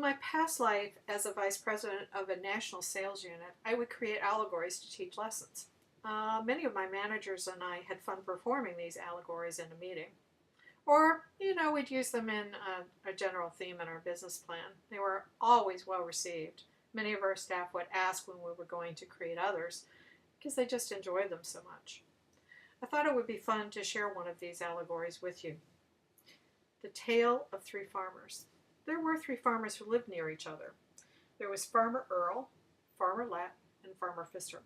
my past life as a vice president of a national sales unit, I would create allegories to teach lessons. Many of my managers and I had fun performing these allegories in a meeting. Or, we'd use them in a general theme in our business plan. They were always well received. Many of our staff would ask when we were going to create others because they just enjoyed them so much. I thought it would be fun to share one of these allegories with you. The Tale of Three Farmers. There were three farmers who lived near each other. There was Farmer Earl, Farmer Lat, and Farmer Pfister.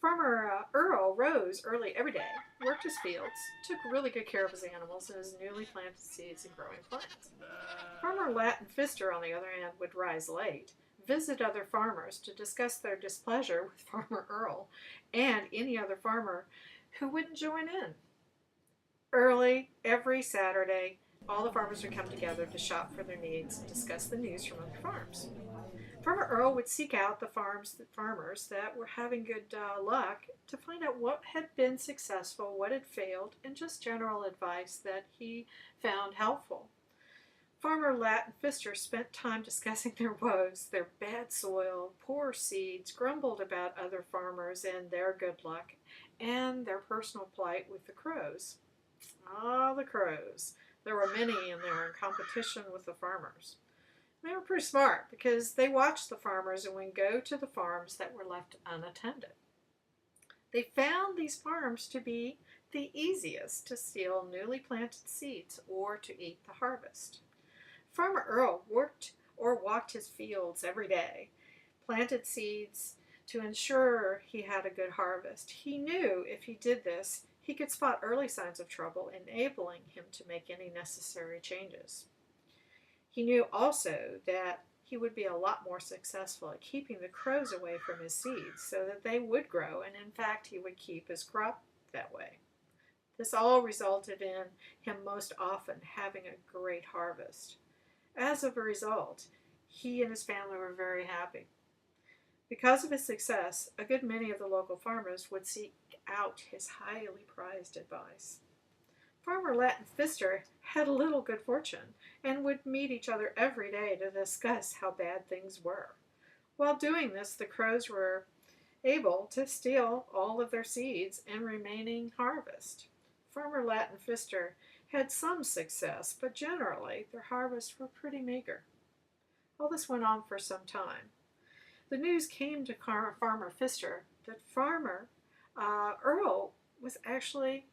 Farmer Earl rose early every day, worked his fields, took really good care of his animals and his newly planted seeds and growing plants. Farmer Lat and Pfister, on the other hand, would rise late, visit other farmers to discuss their displeasure with Farmer Earl and any other farmer who wouldn't join in. Early, every Saturday, all the farmers would come together to shop for their needs and discuss the news from other farms. Farmer Earl would seek out the farmers that were having good luck to find out what had been successful, what had failed, and just general advice that he found helpful. Farmer Lat and Pfister spent time discussing their woes, their bad soil, poor seeds, grumbled about other farmers and their good luck, and their personal plight with the crows. Ah, the crows. There were many in there in competition with the farmers. They were pretty smart because they watched the farmers and would go to the farms that were left unattended. They found these farms to be the easiest to steal newly planted seeds or to eat the harvest. Farmer Earl walked his fields every day, planted seeds to ensure he had a good harvest. He knew if he did this, he could spot early signs of trouble, enabling him to make any necessary changes. He knew also that he would be a lot more successful at keeping the crows away from his seeds so that they would grow, and in fact he would keep his crop that way. This all resulted in him most often having a great harvest. As a result, he and his family were very happy. Because of his success, a good many of the local farmers would seek out his highly prized advice. Farmer Lat and Pfister had a little good fortune and would meet each other every day to discuss how bad things were. While doing this, the crows were able to steal all of their seeds and remaining harvest. Farmer Lat and Pfister had some success, but generally their harvests were pretty meager. All this went on for some time. The news came to Farmer Pfister that Farmer Earl was actually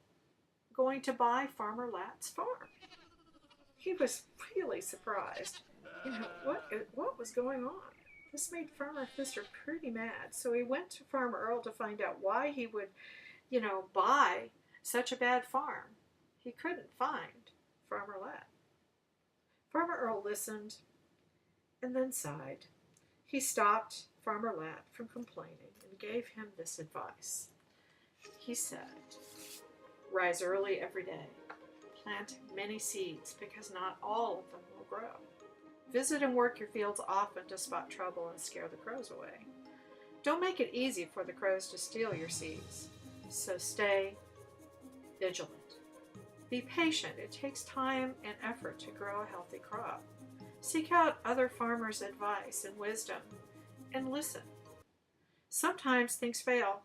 going to buy Farmer Lat's farm. He was really surprised. What was going on? This made Farmer Pfister pretty mad. So he went to Farmer Earl to find out why he would, buy such a bad farm. He couldn't find Farmer Lat. Farmer Earl listened and then sighed. He stopped Farmer Lat from complaining and gave him this advice. He said, "Rise early every day. Plant many seeds because not all of them will grow. Visit and work your fields often to spot trouble and scare the crows away. Don't make it easy for the crows to steal your seeds, so stay vigilant. Be patient. It takes time and effort to grow a healthy crop. Seek out other farmers' advice and wisdom and listen. Sometimes things fail.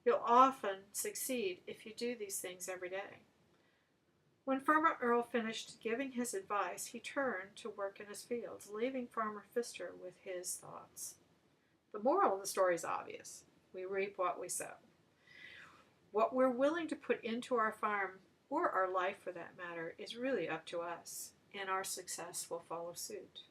You'll often succeed if you do these things every day." When Farmer Earl finished giving his advice, he turned to work in his fields, leaving Farmer Pfister with his thoughts. The moral of the story is obvious. We reap what we sow. What we're willing to put into our farm, or our life for that matter, is really up to us, and our success will follow suit.